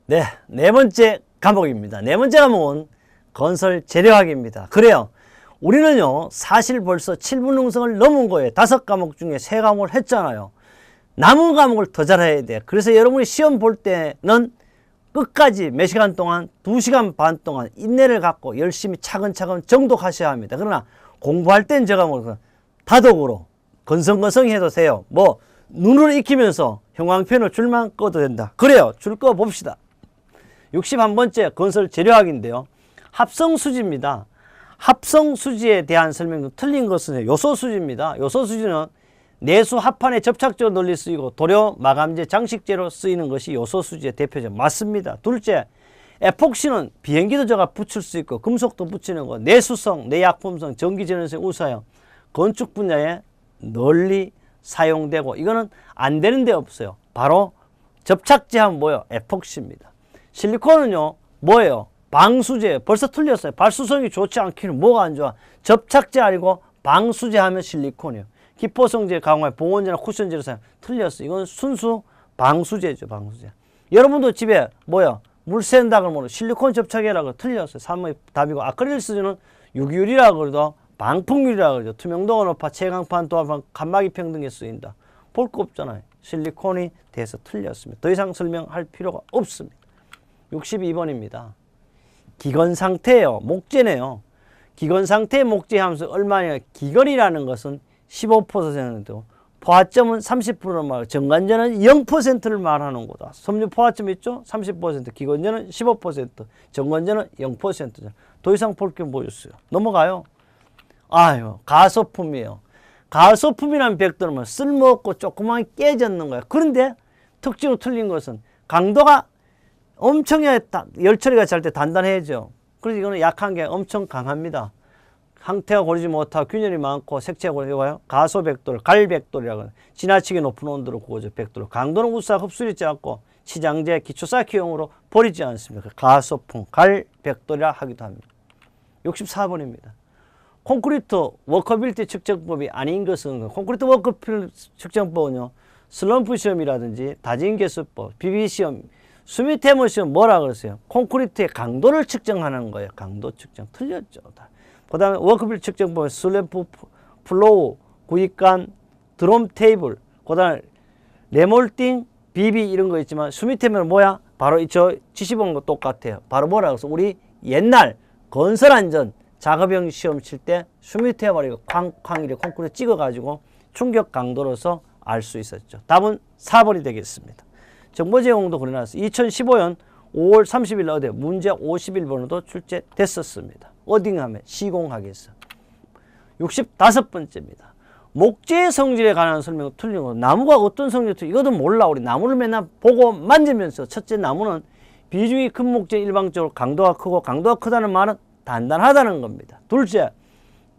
네, 네 번째 과목입니다. 네 번째 과목은 건설 재료학입니다. 그래요. 우리는요, 사실 벌써 7분 능성을 넘은 거예요. 5과목 중에 3과목을 했잖아요. 남은 과목을 더 잘해야 돼. 그래서 여러분이 시험 볼 때는 끝까지 몇 시간 동안, 2시간 반 동안 인내를 갖고 열심히 차근차근 정독하셔야 합니다. 그러나 공부할 땐 저 과목은 다독으로 건성건성히 해도 돼요. 뭐 눈을 익히면서 형광펜을 줄만 꺼도 된다. 그래요. 줄 꺼 봅시다. 61번째 건설 재료학인데요. 합성수지입니다. 합성수지에 대한 설명도 틀린 것은 요소수지입니다. 요소수지는 내수 합판의 접착제로 널리 쓰이고 도료, 마감재, 장식재로 쓰이는 것이 요소수지의 대표적 맞습니다. 둘째, 에폭시는 비행기도 저가 붙일 수 있고 금속도 붙이는 거, 내수성, 내약품성, 전기전원성 우수하여 건축 분야에 널리 사용되고 이거는 안 되는 데 없어요. 바로 접착제 하면 뭐예요? 에폭시입니다. 실리콘은요, 뭐예요? 방수제. 벌써 틀렸어요. 발수성이 좋지 않기는 뭐가 안 좋아? 접착제 아니고 방수제 하면 실리콘이에요. 기포성제 강화에 보온제나 쿠션제로 사용. 틀렸어요. 이건 순수 방수제죠. 방수제. 여러분도 집에 뭐야? 물 샌다 그러면 실리콘 접착이라고 틀렸어요. 3의 답이고 아크릴 수지는 유기율이라고 그래도 방풍률이라고 그러죠. 투명도가 높아 채광판 또한 칸막이 평등에 쓰인다. 볼 거 없잖아요. 실리콘이 돼서 틀렸습니다. 더 이상 설명할 필요가 없습니다. 62번입니다. 기건 상태예요. 목재네요. 기건 상태의 목재 함수 얼마냐? 기건이라는 것은 15%고 포화점은 30%를 말하고 정관전은 0%를 말하는 거다. 섬유 포화점 있죠? 30%, 기건전은 15%, 정관전은 0%죠. 더 이상 볼 게 뭐 있어요? 넘어가요. 아유, 가소품이에요. 가소품이라는 벽돌은 쓸모없고 조그만 깨졌는 거야. 그런데 특징으로 틀린 것은 강도가 엄청 열처리가 잘 때 단단해져. 그래서 이거는 약한 게 엄청 강합니다. 항태가 고르지 못하고 균열이 많고 색채가 고르죠. 가소벽돌, 갈벽돌이라고 해요. 지나치게 높은 온도로 구워져 벽돌. 강도는 우수하고 흡수력이 작고 치장제, 기초쌓기용으로 버리지 않습니다. 가소품, 갈벽돌이라 하기도 합니다. 64번입니다. 콘크리트 워커빌티 측정법이 아닌 것은 콘크리트 워커빌티 측정법은요. 슬럼프 시험이라든지 다진계수법, 비비시험, 수미테머 시험 뭐라 그랬어요? 콘크리트의 강도를 측정하는 거예요. 강도 측정. 틀렸죠. 그 다음에 워커빌 측정법은 슬램프 플로우, 구입관, 드럼 테이블, 그 다음에 레몰딩, 비비 이런 거 있지만 수미테머는 뭐야? 바로 저 지시본 거 똑같아요. 바로 뭐라 그래서 우리 옛날 건설안전 작업형 시험 칠 때 수미테머를 쾅쾅 이렇게 콘크리트 찍어가지고 충격 강도로서 알 수 있었죠. 답은 4번이 되겠습니다. 정보 제공도 그려놨어요. 2015년 5월 30일 어제 문제 51번으로도 출제됐었습니다. 어딘가 하면 시공학에서. 65번째입니다. 목재의 성질에 관한 설명을 틀린 거. 나무가 어떤 성질이 틀린 이것도 몰라. 우리 나무를 맨날 보고 만지면서 첫째 나무는 비중이 큰 목재 일반적으로 강도가 크고 강도가 크다는 말은 단단하다는 겁니다. 둘째,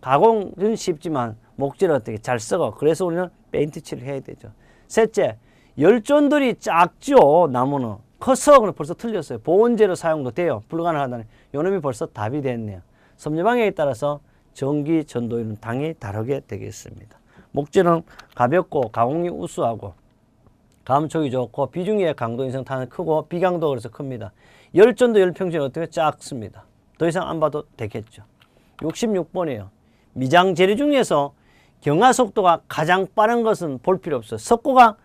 가공은 쉽지만 목재를 어떻게 잘 썩어. 그래서 우리는 페인트 칠을 해야 되죠. 셋째, 열존들이 작죠. 나무는. 커서 벌써 틀렸어요. 보온재로 사용도 돼요. 불가능하다는 요놈이 벌써 답이 됐네요. 섬유 방향에 따라서 전기 전도율은 당연히 다르게 되겠습니다. 목재는 가볍고 가공이 우수하고 감촉이 좋고 비중의 강도 인상 탄은 크고 비강도가 그래서 큽니다. 열전도 열평균이 어떻게 작습니다. 더 이상 안 봐도 되겠죠. 66번이에요. 미장 재료 중에서 경화 속도가 가장 빠른 것은 볼 필요 없어요. 석고가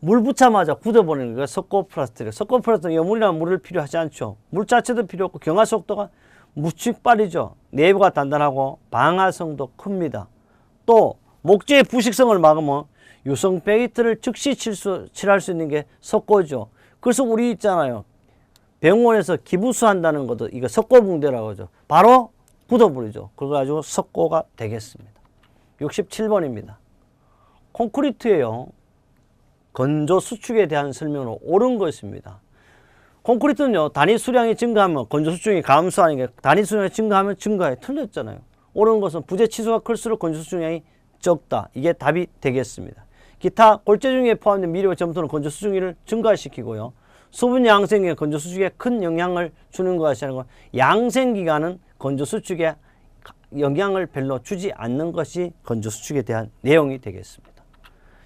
물 붙자마자 굳어버리는 거예요. 석고 플라스틱. 석고 플라스틱은 여물이나 물을 필요하지 않죠. 물 자체도 필요 없고 경화 속도가 무척 빠르죠. 내부가 단단하고 방화성도 큽니다. 또 목재의 부식성을 막으면 유성 페인트를 즉시 칠할 수 있는 게 석고죠. 그래서 우리 있잖아요. 병원에서 기부수 한다는 것도 이거 석고붕대라고 하죠. 바로 굳어버리죠. 그래가지고 석고가 되겠습니다. 67번입니다. 콘크리트예요. 건조 수축에 대한 설명으로 옳은 것입니다. 콘크리트는요, 단위 수량이 증가하면 건조 수축이 감소하니까 단위 수량이 증가하면 증가해. 틀렸잖아요. 옳은 것은 부재 치수가 클수록 건조 수축량이 적다. 이게 답이 되겠습니다. 기타 골재 중에 포함된 미료와 점토는 건조 수축률을 증가시키고요. 수분 양생기가 건조 수축에 큰 영향을 주는 것이 아니고 양생기간은 건조 수축에 영향을 별로 주지 않는 것이 건조 수축에 대한 내용이 되겠습니다.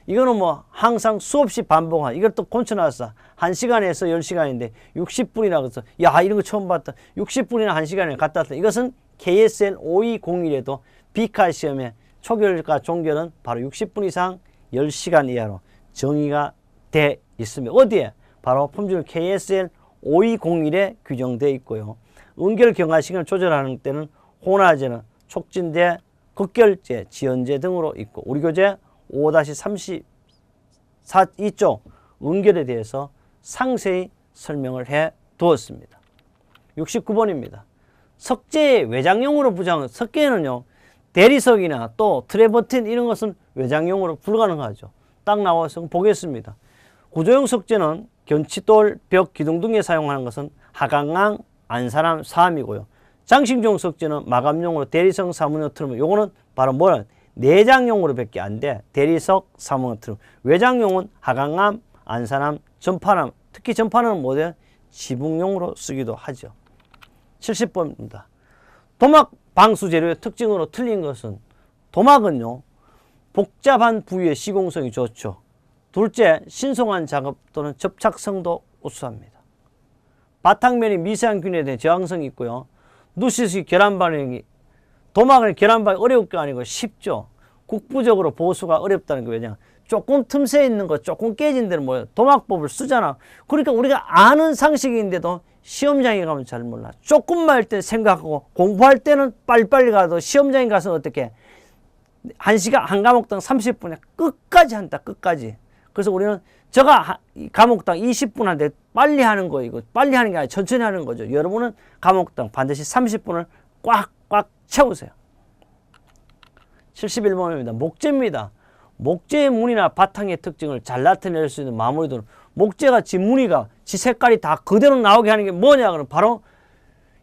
이거는 뭐 항상 수없이 반복한, 이걸 또 고쳐놨어. 1시간에서 10시간인데 60분이나 그래서 야, 이런 거 처음 봤다. 60분이나 1시간에 갖다 왔다. 이것은 KSL 5201에도 비카 시험의 초결과 종결은 바로 60분 이상 10시간 이하로 정의가 돼 있습니다. 어디에? 바로 품질 KSL 5201에 규정되어 있고요. 응결 경화 시간을 조절하는 때는 혼화제는 촉진제, 극결제, 지연제 등으로 있고 우리 교재 5-32쪽 응결에 대해서 상세히 설명을 해 두었습니다. 69번입니다. 석재의 외장용으로 부착한 석재는요, 대리석이나 또 트래버틴 이런 것은 외장용으로 불가능하죠. 딱 나와서 보겠습니다. 구조용 석재는 견치돌, 벽, 기둥 등에 사용하는 것은 하강강, 안산암, 사암이고요. 장식용 석재는 마감용으로 대리석, 사무용, 트럼, 요거는 바로 뭐냐? 내장용으로 밖에 안 돼. 대리석, 사무용, 트럼. 외장용은 하강암, 안산암, 전파암, 특히 전파암은 뭐냐? 지붕용으로 쓰기도 하죠. 70번입니다. 도막 방수 재료의 특징으로 틀린 것은 도막은요, 복잡한 부위의 시공성이 좋죠. 둘째, 신속한 작업 또는 접착성도 우수합니다. 바탕면이 미세한 균에 대한 저항성이 있고요. 누시스 결함 반응이, 도막을 결함 반응이 어려울 게 아니고 쉽죠. 국부적으로 보수가 어렵다는 게 왜냐? 조금 틈새 있는 거, 조금 깨진 데는 뭐예요? 도막법을 쓰잖아. 그러니까 우리가 아는 상식인데도 시험장에 가면 잘 몰라. 조금만 할 때 생각하고 공부할 때는 빨리빨리 가도 시험장에 가서 어떻게 1시간 한 과목당 30분에 끝까지 한다. 끝까지. 그래서 우리는 저가 과목당 20분 한데 빨리 하는 거, 이거 빨리 하는 게 아니라 천천히 하는 거죠. 여러분은 과목당 반드시 30분을 꽉꽉 채우세요. 71번입니다. 목재입니다. 목재의 무늬나 바탕의 특징을 잘 나타낼 수 있는 마무리도는 목재가 지 무늬가 지 색깔이 다 그대로 나오게 하는 게 뭐냐? 그러면 바로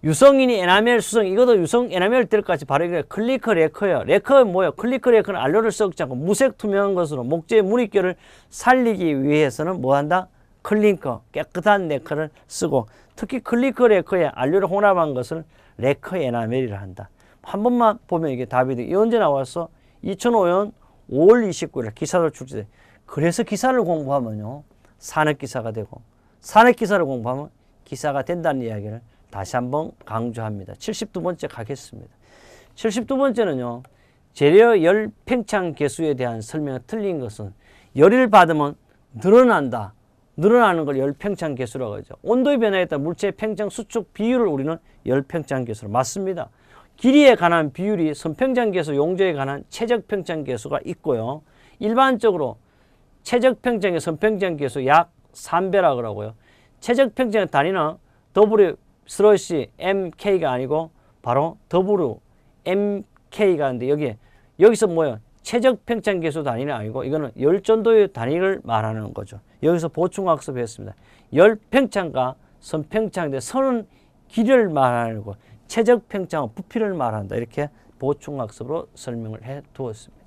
유성이니 에나멜, 수성, 이것도 유성 에나멜 될 것까지 바로 이게 클리커 레커예요. 레커는 뭐예요? 클리커 레커는 알료를 썩지 않고 무색 투명한 것으로 목재의 무늬결을 살리기 위해서는 뭐 한다? 클리커, 깨끗한 레커를 쓰고 특히 클리커 레커에 알료를 혼합한 것을 레커 에나멜이라 한다. 한 번만 보면 이게 답이 돼. 이 언제 나왔어? 2005년 5월 29일 기사로 출제돼. 그래서 기사를 공부하면요, 산업기사가 되고 산업기사를 공부하면 기사가 된다는 이야기를 다시 한번 강조합니다. 72번째 가겠습니다. 72번째는요. 재료 열 팽창 계수에 대한 설명이 틀린 것은 열을 받으면 늘어난다. 늘어나는 걸 열 팽창 계수라고 하죠. 온도의 변화에 따라 물체의 팽창 수축 비율을 우리는 열 팽창 계수로 맞습니다. 길이에 관한 비율이 선팽창 계수, 용조에 관한 최적 팽창 계수가 있고요. 일반적으로 최적 팽창의 선팽창 계수 약 3배라고 하고요. 최적 팽창의 단위는 W 슬러시 MK가 아니고 바로 W MK가 있는데 여기서 뭐예요? 최적 팽창 계수 단위는 아니고 이거는 열전도의 단위를 말하는 거죠. 여기서 보충학습했습니다. 열 팽창과 선팽창인데 선은 길이를 말하는 거, 최적 팽창은 부피를 말한다. 이렇게 보충학습으로 설명을 해 두었습니다.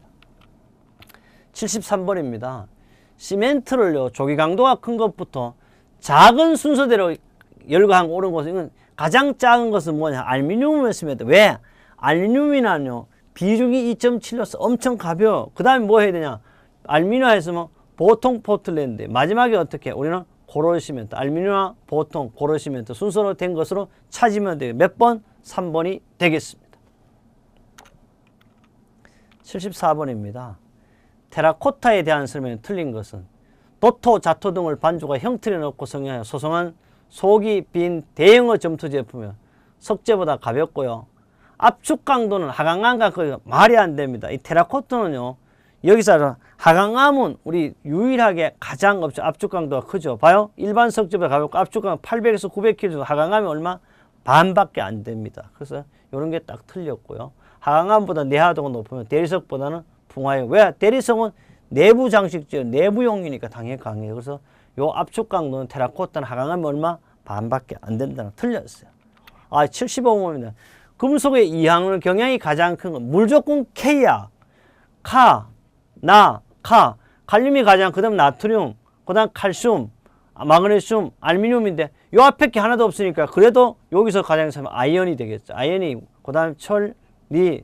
73번입니다. 시멘트를요, 조기 강도가 큰 것부터 작은 순서대로 열과한 오른 것은, 이건 가장 작은 것은 뭐냐? 알루미늄을 쓰면 돼. 왜? 알루미늄이는요, 비중이 2.7로서 엄청 가벼워. 그 다음에 뭐 해야 되냐? 알루미늄 했으면 보통 포틀랜드. 마지막에 어떻게? 우리는 고로 시멘트. 알루미늄, 보통, 고로 시멘트 순서로 된 것으로 찾으면 돼요. 몇 번? 3번이 되겠습니다. 74번입니다. 테라코타에 대한 설명이 틀린 것은 도토, 자토 등을 반죽과 형틀에 넣고 성형하여 소성한 속이 빈 대형의 점토 제품이요. 석재보다 가볍고요. 압축 강도는 하강암과 거의 말이 안 됩니다. 이 테라코타는요, 여기서 하강암은 우리 유일하게 가장 없죠. 압축 강도가 크죠. 봐요. 일반 석재보다 가볍고 압축 강도 800에서 900kg 정도, 하강암이 얼마? 반밖에 안 됩니다. 그래서 이런 게 딱 틀렸고요. 하강암보다 내하도가 높으면 대리석보다는 풍화해요. 왜? 대리석은 내부 장식재, 내부용이니까 당연히 강해요. 그래서 요 압축 강도는 테라코타는 하강암이 얼마? 반밖에 안 된다는 거 틀렸어요. 75번입니다. 금속의 이항을 경향이 가장 큰 건 물조건 K야. 카, 나, 카. 칼륨이 가장, 그 다음 나트륨, 그 다음 칼슘, 마그네슘, 알루미늄인데 요 앞에 게 하나도 없으니까 그래도 여기서 가장 처음 아이언이 되겠죠. 아이언이, 그 다음 철, 리,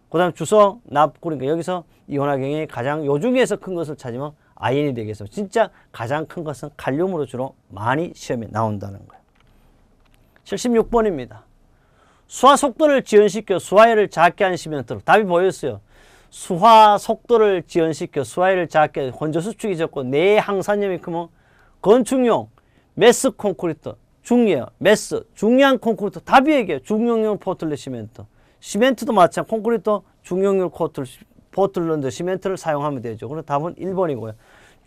그 다음 주소, 납, 그러니까 여기서 이온화 경영이 가장 요 중에서 큰 것을 찾으면 아연이 되겠습니다. 진짜 가장 큰 것은 칼륨으로 주로 많이 시험에 나온다는 거예요. 76번입니다. 수화 속도를 지연시켜 수화율을 작게 하는 시멘트로. 답이 보였어요. 수화 속도를 지연시켜 수화율을 작게 하는 혼조 수축이 적고 내항산염이 크면 건축용 메스 콘크리트 중요해요. 메스 중요한 콘크리트 답이 얘기해요. 중용률 포틀랜드 시멘트. 시멘트도 마찬가지 콘크리트 중용률 포틀랜드 시멘트를 사용하면 되죠. 그래서 답은 1번이고요.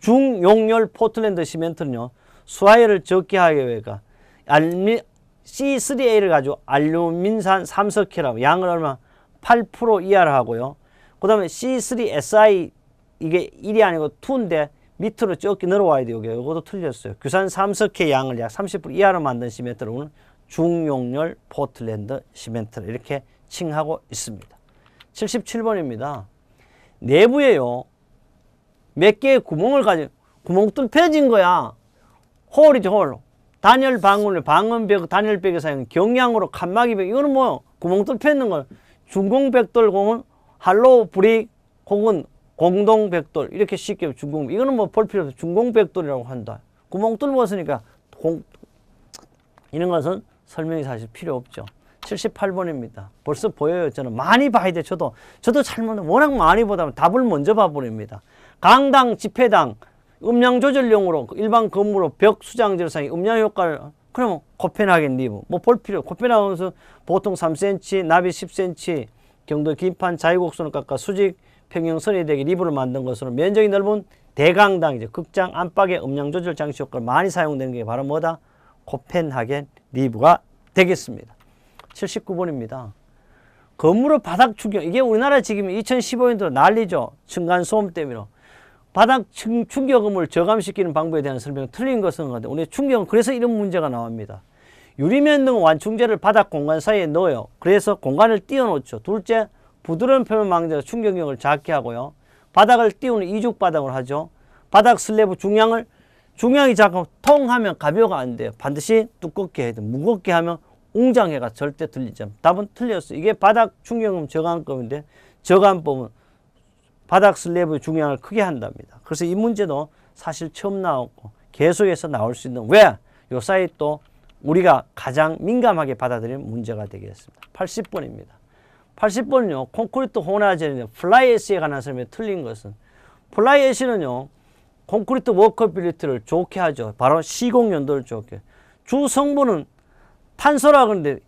중용률 포틀랜드 시멘트는요. 수화율을 적게 하기 위해서 C3A를 가지고 알루민산 삼석회라고 양을 얼마 8% 이하를 하고요. 그 다음에 C3SI 이게 1이 아니고 2인데 밑으로 적게 늘어와야 돼요. 이것도 틀렸어요. 규산 삼석회 양을 약 30% 이하로 만든 시멘트를 오늘 중용률 포틀랜드 시멘트를 이렇게 칭하고 있습니다. 77번입니다. 내부에요. 몇 개의 구멍을 가지고 구멍 뚫혀진 거야. 홀이죠, 홀. 단열 방울, 방음벽, 단열벽에 사용 경량으로 칸막이벽. 이거는 뭐 구멍 뚫혀 있는 걸 중공벽돌공은 할로우 브릭 혹은 공동벽돌 이렇게 쉽게 중공. 이거는 뭐 볼 필요 없어. 중공벽돌이라고 한다. 구멍 뚫었으니까 이런 것은 설명이 사실 필요 없죠. 78번입니다. 벌써 보여요. 저는 많이 봐야 돼. 저도 잘못 워낙 많이 보다 보면 답을 먼저 봐버립니다. 강당, 집회당, 음량 조절용으로 일반 건물로 벽 수장재로 사용 음량 효과를 그러면 코펜하겐 리브 뭐 볼 필요. 코펜하겐은 보통 3cm, 나비 10cm 경도 긴판 자유곡선을 깎아 수직 평형선이 되게 리브를 만든 것으로 면적이 넓은 대강당이죠. 극장 안팎의 음량 조절 장치 효과를 많이 사용되는 게 바로 뭐다? 코펜하겐 리브가 되겠습니다. 79번입니다. 건물의 바닥 충격. 이게 우리나라 지금 2015년도 난리죠. 층간소음 때문에. 바닥 충격음을 저감시키는 방법에 대한 설명이 틀린 것은 같은데 오늘 충격은 그래서 이런 문제가 나옵니다. 유리면 등 완충제를 바닥 공간 사이에 넣어요. 그래서 공간을 띄워놓죠. 둘째, 부드러운 표면 망자가 충격력을 작게 하고요. 바닥을 띄우는 이중 바닥을 하죠. 바닥 슬래브 중량이 작고 통하면 가벼워가 안 돼요. 반드시 두껍게 해야 돼요. 무겁게 하면 웅장해가 절대 들리죠. 답은 틀렸어요. 이게 바닥 충격음 저감법인데 저감법은 바닥 슬래브의 중량을 크게 한답니다. 그래서 이 문제도 사실 처음 나왔고 계속해서 나올 수 있는 왜? 요 사이 또 우리가 가장 민감하게 받아들이는 문제가 되겠습니다. 80번입니다. 80번은요. 콘크리트 혼화젤의 플라이애쉬에 관한 설명이 틀린 것은 플라이애쉬는요. 콘크리트 워커빌리티를 좋게 하죠. 바로 시공 연도를 좋게. 주 성분은 탄소라 그러는데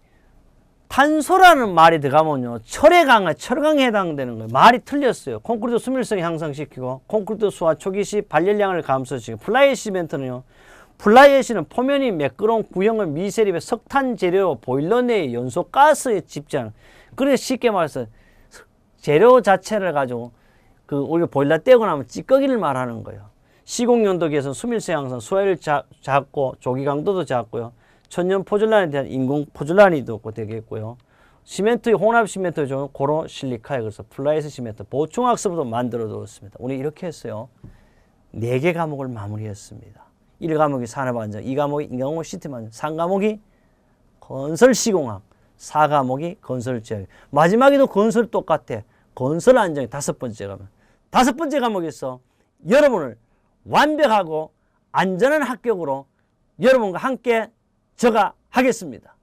탄소라는 말이 들어가면요. 철에 해당되는 거예요. 말이 틀렸어요. 콘크리트 수밀성 향상시키고 콘크리트 수화 초기 시 발열량을 감소시키고 플라이애쉬 시멘트는요. 플라이애쉬는 포면이 매끄러운 구형의 미세립의 석탄 재료 보일러 내의 연소 가스에 집전. 그래서 쉽게 말해서 재료 자체를 가지고 우리가 보일러 떼고 나면 찌꺼기를 말하는 거예요. 시공 연도 개선 수밀성 향상 수화율 작고 조기 강도도 작고요. 천연 포졸란에 대한 인공 포졸란이도 되겠고요. 시멘트의 혼합 시멘트 중 고로 실리카에 그래서 플라이애쉬 시멘트 보충 학습도 만들어 두었습니다. 오늘 이렇게 했어요. 4개 과목을 마무리했습니다. 1과목이 산업안전, 2과목이 인공호흡 시스템 안전, 3과목이 건설 시공학, 4과목이 건설 제약. 마지막에도 건설 똑같아. 건설 안전이 5번째 과목. 5번째 과목에서 여러분을 완벽하고 안전한 합격으로 여러분과 함께 제가 하겠습니다.